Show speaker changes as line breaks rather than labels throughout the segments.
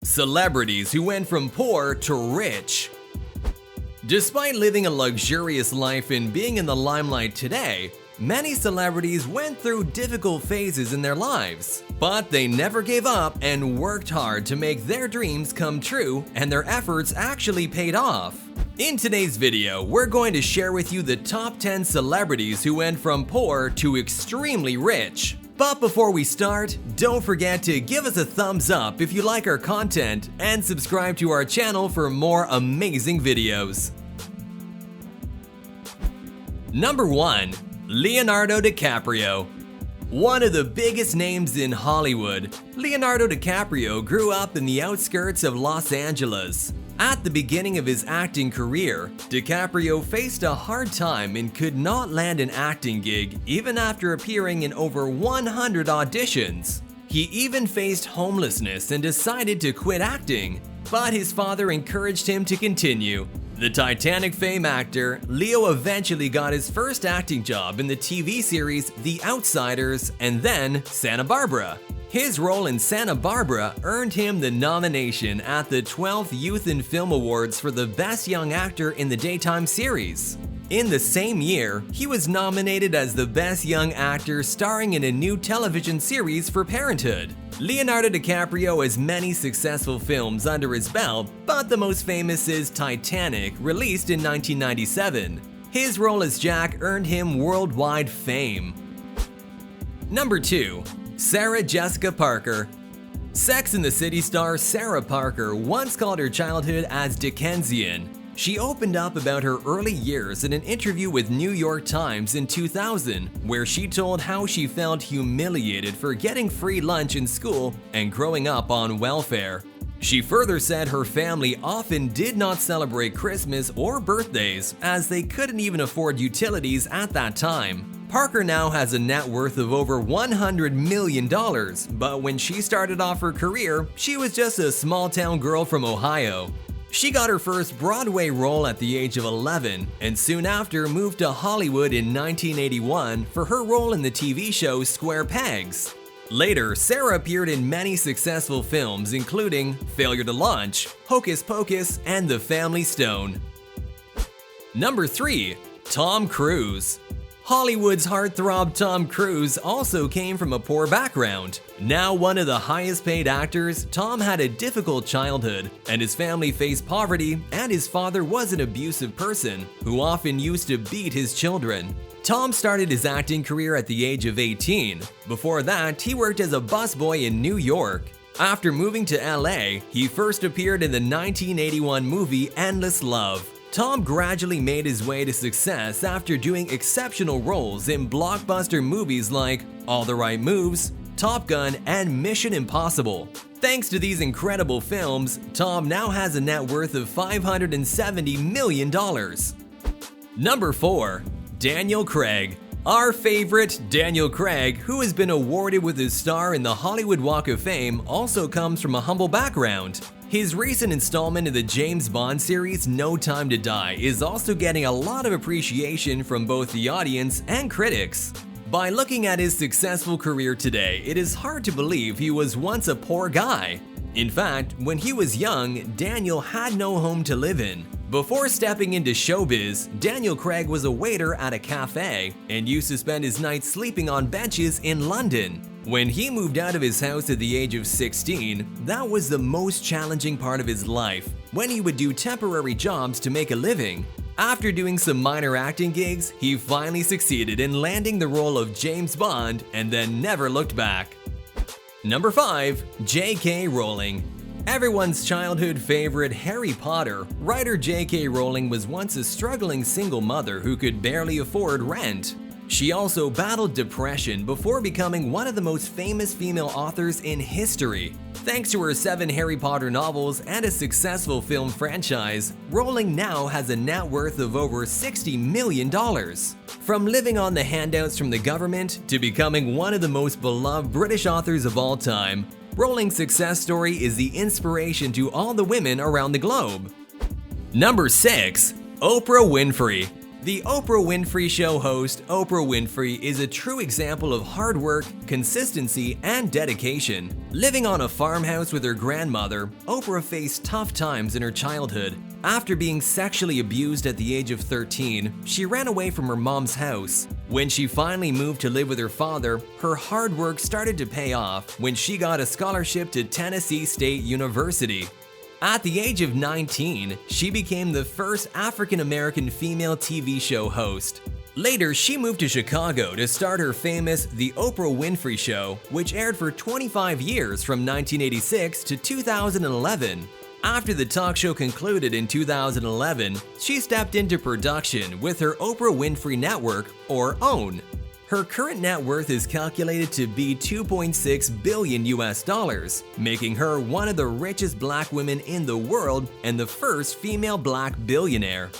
Celebrities who went from poor to rich. Despite living a luxurious life and being in the limelight today, many celebrities went through difficult phases in their lives. But they never gave up and worked hard to make their dreams come true, and their efforts actually paid off. In today's video, we're going to share with you the top 10 celebrities who went from poor to extremely rich. But before we start, don't forget to give us a thumbs up if you like our content and subscribe to our channel for more amazing videos. Number 1. Leonardo DiCaprio. One of the biggest names in Hollywood, Leonardo DiCaprio grew up in the outskirts of Los Angeles. At the beginning of his acting career, DiCaprio faced a hard time and could not land an acting gig even after appearing in over 100 auditions. He even faced homelessness and decided to quit acting, but his father encouraged him to continue. The Titanic fame actor, Leo eventually got his first acting job in the TV series The Outsiders and then Santa Barbara. His role in Santa Barbara earned him the nomination at the 12th Youth in Film Awards for the Best Young Actor in the Daytime Series. In the same year, he was nominated as the Best Young Actor starring in a new television series for Parenthood. Leonardo DiCaprio has many successful films under his belt, but the most famous is Titanic, released in 1997. His role as Jack earned him worldwide fame. Number 2. Sarah Jessica Parker. Sex and the City star Sarah Parker once called her childhood as Dickensian. She opened up about her early years in an interview with New York Times in 2000, where she told how she felt humiliated for getting free lunch in school and growing up on welfare. She further said her family often did not celebrate Christmas or birthdays as they couldn't even afford utilities at that time. Parker now has a net worth of over $100 million, but when she started off her career, she was just a small-town girl from Ohio. She got her first Broadway role at the age of 11, and soon after moved to Hollywood in 1981 for her role in the TV show Square Pegs. Later, Sarah appeared in many successful films including Failure to Launch, Hocus Pocus, and The Family Stone. Number 3. Tom Cruise. Hollywood's heartthrob Tom Cruise also came from a poor background. Now one of the highest paid actors, Tom had a difficult childhood, and his family faced poverty, and his father was an abusive person who often used to beat his children. Tom started his acting career at the age of 18. Before that, he worked as a busboy in New York. After moving to LA, he first appeared in the 1981 movie Endless Love. Tom gradually made his way to success after doing exceptional roles in blockbuster movies like All the Right Moves, Top Gun, and Mission Impossible. Thanks to these incredible films, Tom now has a net worth of $570 million. Number 4. Daniel Craig. Our favorite Daniel Craig, who has been awarded with his star in the Hollywood Walk of Fame, also comes from a humble background. His recent installment in the James Bond series No Time to Die is also getting a lot of appreciation from both the audience and critics. By looking at his successful career today, it is hard to believe he was once a poor guy. In fact, when he was young, Daniel had no home to live in. Before stepping into showbiz, Daniel Craig was a waiter at a cafe and used to spend his nights sleeping on benches in London. When he moved out of his house at the age of 16, that was the most challenging part of his life, when he would do temporary jobs to make a living. After doing some minor acting gigs, he finally succeeded in landing the role of James Bond and then never looked back. Number 5. J.K. Rowling. Everyone's childhood favorite Harry Potter, writer J.K. Rowling was once a struggling single mother who could barely afford rent. She also battled depression before becoming one of the most famous female authors in history. Thanks to her 7 Harry Potter novels and a successful film franchise, Rowling now has a net worth of over $60 million. From living on the handouts from the government to becoming one of the most beloved British authors of all time, Rowling's success story is the inspiration to all the women around the globe. Number 6. Oprah Winfrey. The Oprah Winfrey Show host, Oprah Winfrey, is a true example of hard work, consistency, and dedication. Living on a farmhouse with her grandmother, Oprah faced tough times in her childhood. After being sexually abused at the age of 13, she ran away from her mom's house. When she finally moved to live with her father, her hard work started to pay off when she got a scholarship to Tennessee State University. At the age of 19, she became the first African-American female TV show host. Later, she moved to Chicago to start her famous The Oprah Winfrey Show, which aired for 25 years from 1986 to 2011. After the talk show concluded in 2011, she stepped into production with her Oprah Winfrey Network, or OWN. Her current net worth is calculated to be $2.6 billion, making her one of the richest black women in the world and the first female black billionaire.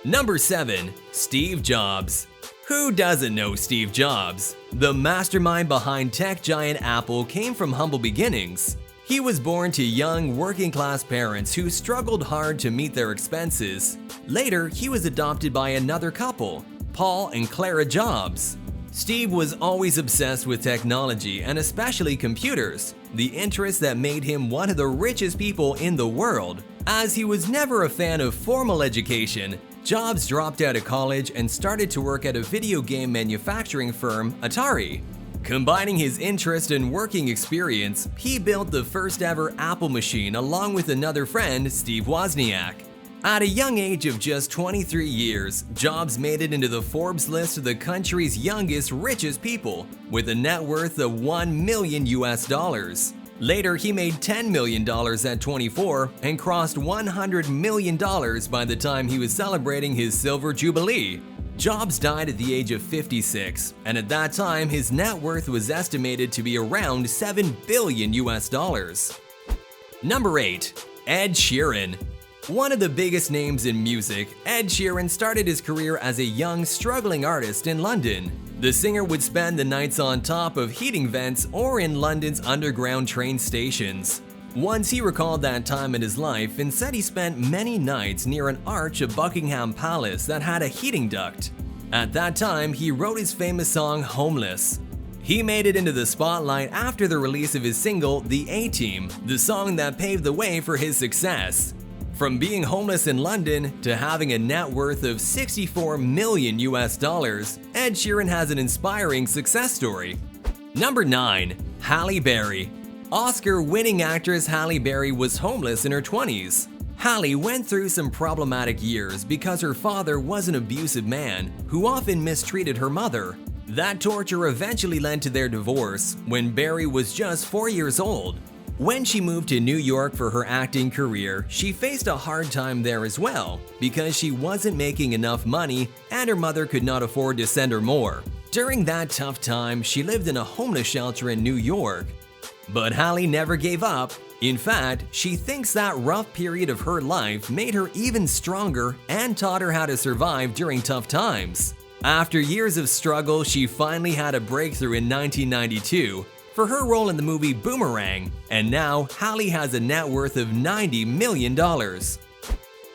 Number 7. Steve Jobs. Who doesn't know Steve Jobs? The mastermind behind tech giant Apple came from humble beginnings. He was born to young, working-class parents who struggled hard to meet their expenses. Later, he was adopted by another couple, Paul and Clara Jobs. Steve was always obsessed with technology and especially computers, the interest that made him one of the richest people in the world. As he was never a fan of formal education, Jobs dropped out of college and started to work at a video game manufacturing firm, Atari. Combining his interest and working experience, he built the first ever Apple machine along with another friend, Steve Wozniak. At a young age of just 23 years, Jobs made it into the Forbes list of the country's youngest, richest people, with a net worth of $1 million. Later, he made $10 million at 24 and crossed $100 million by the time he was celebrating his silver jubilee. Jobs died at the age of 56, and at that time, his net worth was estimated to be around $7 billion. Number 8. Ed Sheeran. One of the biggest names in music, Ed Sheeran started his career as a young, struggling artist in London. The singer would spend the nights on top of heating vents or in London's underground train stations. Once he recalled that time in his life and said he spent many nights near an arch of Buckingham Palace that had a heating duct. At that time, he wrote his famous song Homeless. He made it into the spotlight after the release of his single The A-Team, the song that paved the way for his success. From being homeless in London to having a net worth of $64 million, Ed Sheeran has an inspiring success story. Number 9. Halle Berry. Oscar-winning actress Halle Berry was homeless in her 20s. Halle went through some problematic years because her father was an abusive man who often mistreated her mother. That torture eventually led to their divorce when Berry was just 4 years old. When she moved to New York for her acting career, she faced a hard time there as well because she wasn't making enough money and her mother could not afford to send her more. During that tough time, she lived in a homeless shelter in New York. But Halle never gave up. In fact, she thinks that rough period of her life made her even stronger and taught her how to survive during tough times. After years of struggle, she finally had a breakthrough in 1992 for her role in the movie Boomerang, and now Halle has a net worth of $90 million.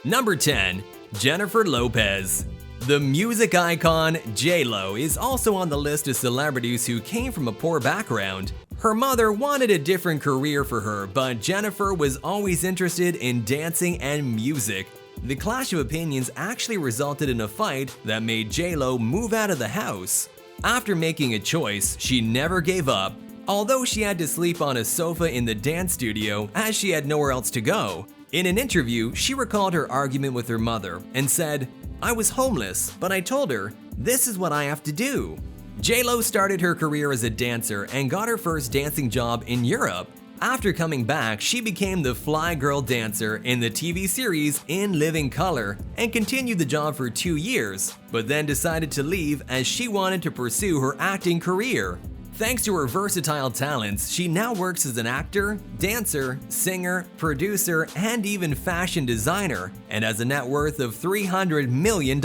Number 10. Jennifer Lopez. The music icon J-Lo is also on the list of celebrities who came from a poor background. Her mother wanted a different career for her, but Jennifer was always interested in dancing and music. The clash of opinions actually resulted in a fight that made J-Lo move out of the house. After making a choice, she never gave up. Although she had to sleep on a sofa in the dance studio as she had nowhere else to go. In an interview, she recalled her argument with her mother and said, "I was homeless, but I told her, this is what I have to do." J-Lo started her career as a dancer and got her first dancing job in Europe. After coming back, she became the fly girl dancer in the TV series In Living Color and continued the job for 2 years, but then decided to leave as she wanted to pursue her acting career. Thanks to her versatile talents, she now works as an actor, dancer, singer, producer, and even fashion designer, and has a net worth of $300 million.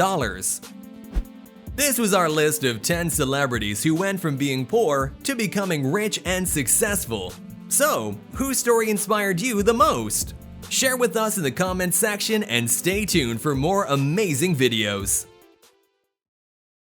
This was our list of 10 celebrities who went from being poor to becoming rich and successful. So, whose story inspired you the most? Share with us in the comments section and stay tuned for more amazing videos.